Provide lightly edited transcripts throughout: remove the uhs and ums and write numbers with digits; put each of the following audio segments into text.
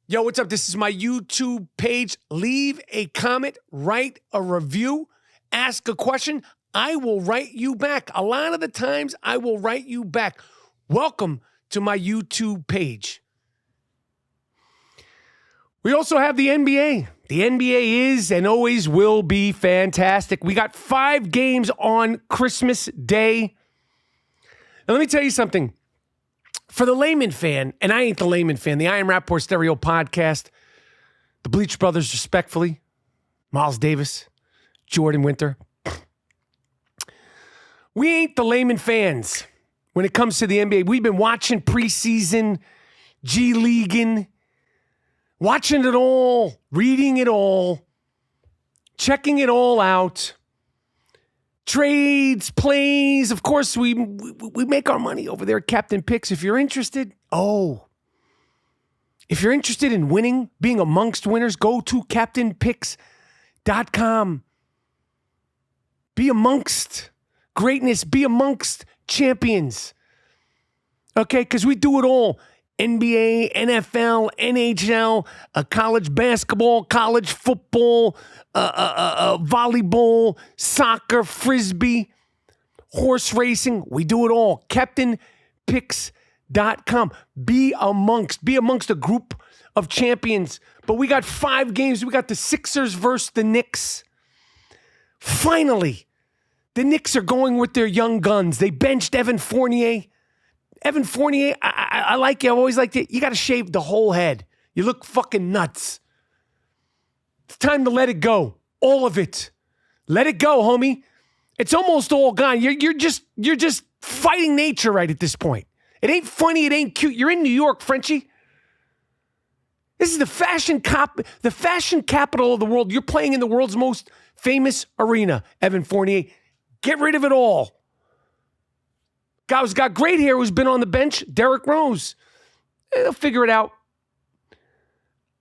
Yo, what's up? This is my YouTube page. Leave a comment, write a review, ask a question. I will write you back. A lot of the times, I will write you back. Welcome to my YouTube page. We also have the NBA. The NBA is and always will be fantastic. We got 5 games on Christmas Day. Now, let me tell you something. For the layman fan, and I ain't the layman fan, the I Am Rapaport Stereo Podcast, the Bleach Brothers, respectfully, Miles Davis, Jordan Winter. We ain't the layman fans when it comes to the NBA. We've been watching preseason, G-Leaguing, watching it all, reading it all, checking it all out. Trades, plays, of course, we make our money over there at Captain Picks. If you're interested, if you're interested in winning, being amongst winners, go to CaptainPicks.com. Be amongst greatness, be amongst champions. Okay, because we do it all. NBA, NFL, NHL, college basketball, college football, volleyball, soccer, frisbee, horse racing. We do it all. CaptainPicks.com. Be amongst a group of champions. But we got 5 games. We got the Sixers versus the Knicks. Finally, the Knicks are going with their young guns. They benched Evan Fournier. Evan Fournier, I like you. I've always liked it. You got to shave the whole head. You look fucking nuts. It's time to let it go. All of it. Let it go, homie. It's almost all gone. You're just fighting nature right at this point. It ain't funny. It ain't cute. You're in New York, Frenchie. This is the fashion capital of the world. You're playing in the world's most famous arena, Evan Fournier. Get rid of it all. Guy who's got great hair, who's been on the bench, Derrick Rose. They'll figure it out.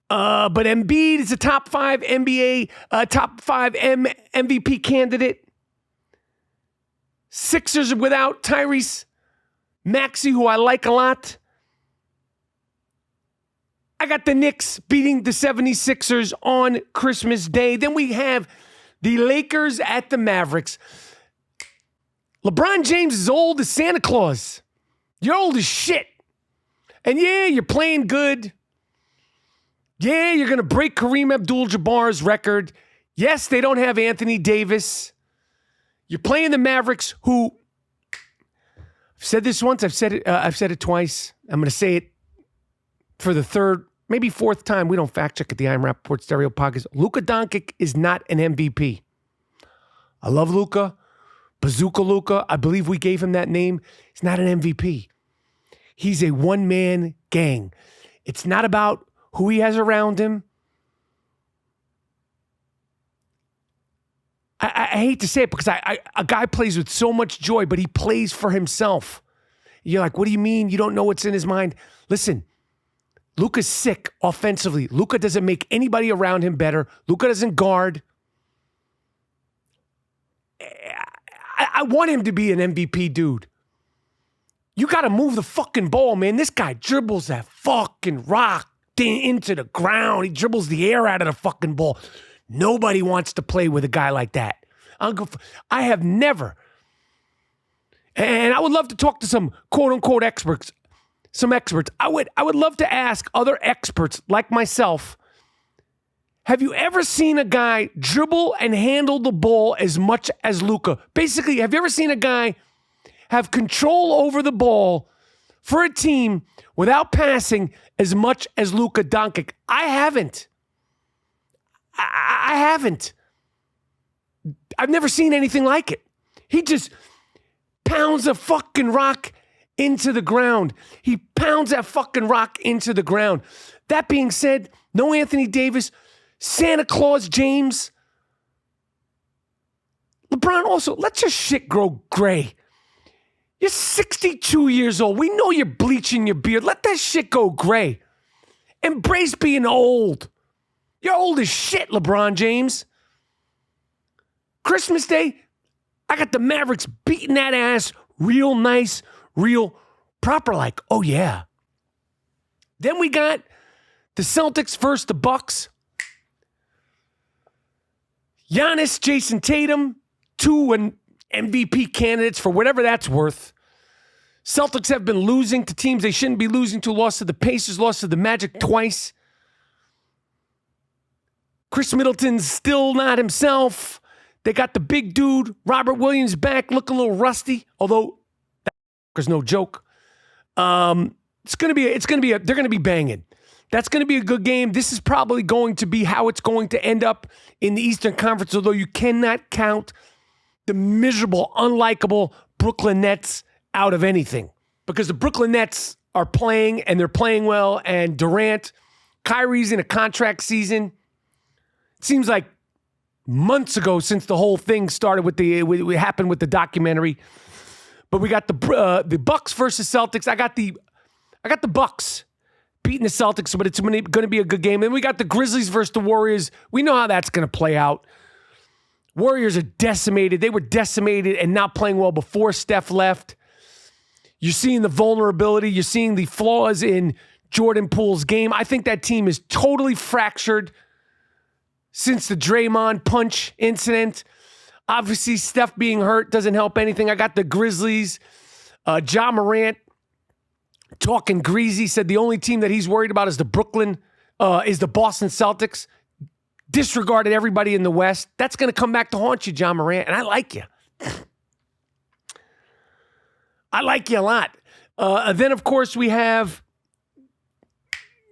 But Embiid is a top 5 NBA, top 5 MVP candidate. Sixers are without Tyrese Maxey, who I like a lot. I got the Knicks beating the 76ers on Christmas Day. Then we have the Lakers at the Mavericks. LeBron James is old as Santa Claus. You're old as shit. And yeah, you're playing good. Yeah, you're going to break Kareem Abdul-Jabbar's record. Yes, they don't have Anthony Davis. You're playing the Mavericks, who, I've said this once, I've said it twice. I'm going to say it for the 3rd, maybe 4th time. We don't fact check at the I Am Rapaport Stereo Podcast. Luka Donic is not an MVP. I love Luka. Bazooka Luka, I believe we gave him that name. He's not an MVP. He's a one-man gang. It's not about who he has around him. I hate to say it because a guy plays with so much joy, but he plays for himself. You're like, what do you mean? You don't know what's in his mind? Listen, Luka's sick offensively. Luka doesn't make anybody around him better. Luka doesn't guard. I want him to be an MVP dude. You got to move the fucking ball, man. This guy dribbles that fucking rock into the ground. He dribbles the air out of the fucking ball. Nobody wants to play with a guy like that. I have never. And I would love to talk to some quote-unquote experts. Some experts. I would love to ask other experts like myself, have you ever seen a guy dribble and handle the ball as much as Luka? Basically, have you ever seen a guy have control over the ball for a team without passing as much as Luka Donic? I haven't. I haven't. I've never seen anything like it. He just pounds a fucking rock into the ground. He pounds that fucking rock into the ground. That being said, no Anthony Davis, Santa Claus James. LeBron also, let your shit grow gray. You're 62 years old. We know you're bleaching your beard. Let that shit go gray. Embrace being old. You're old as shit, LeBron James. Christmas Day, I got the Mavericks beating that ass real nice, real proper like. Oh, yeah. Then we got The Celtics versus the Bucks. Giannis, Jason Tatum, 2 MVP candidates for whatever that's worth. Celtics have been losing to teams they shouldn't be losing to. Lost to the Pacers, lost to the Magic twice. Chris Middleton's still not himself. They got the big dude, Robert Williams, back, look a little rusty, although that's no joke. They're going to be banging. That's going to be a good game. This is probably going to be how it's going to end up in the Eastern Conference, although you cannot count the miserable, unlikable Brooklyn Nets out of anything, because the Brooklyn Nets are playing and they're playing well, and Durant, Kyrie's in a contract season. It seems like months ago since the whole thing started with what happened with the documentary. But we got the Bucks versus Celtics. I got the Bucks beating the Celtics, but it's going to be a good game. And we got the Grizzlies versus the Warriors. We know how that's going to play out. Warriors are decimated. They were decimated and not playing well before Steph left. You're seeing the vulnerability. You're seeing the flaws in Jordan Poole's game. I think that team is totally fractured since the Draymond punch incident. Obviously, Steph being hurt doesn't help anything. I got the Grizzlies. Ja Morant talking greasy, said the only team that he's worried about is the Boston Celtics. Disregarded everybody in the West. That's going to come back to haunt you, Ja Morant, and I like you. I like you a lot. Then, of course, we have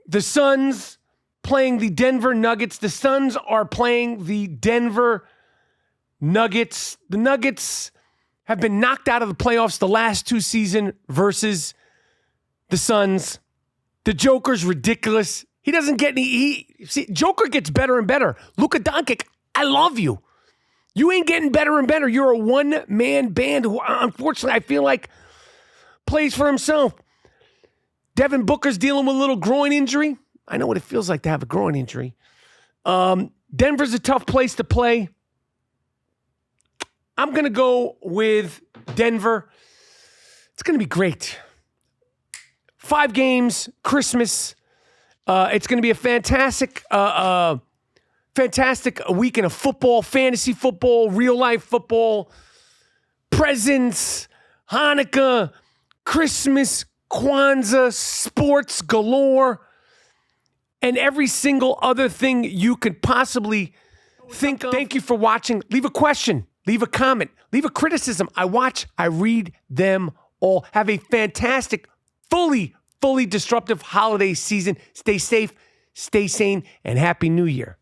the Suns playing the Denver Nuggets. The Suns are playing the Denver Nuggets. The Nuggets have been knocked out of the playoffs the last 2 seasons versus the Suns. The Joker's ridiculous. He doesn't get any. Joker gets better and better. Luka Donic, I love you. You ain't getting better and better. You're a one-man band who, unfortunately, I feel like plays for himself. Devin Booker's dealing with a little groin injury. I know what it feels like to have a groin injury. Denver's a tough place to play. I'm going to go with Denver. It's going to be great. 5 games, Christmas. It's going to be a fantastic weekend of football, fantasy football, real life football, presents, Hanukkah, Christmas, Kwanzaa, sports galore, and every single other thing you could possibly think of. Thank you for watching. Leave a question. Leave a comment. Leave a criticism. I watch. I read them all. Have a fantastic, fully disruptive holiday season. Stay safe, stay sane, and Happy New Year.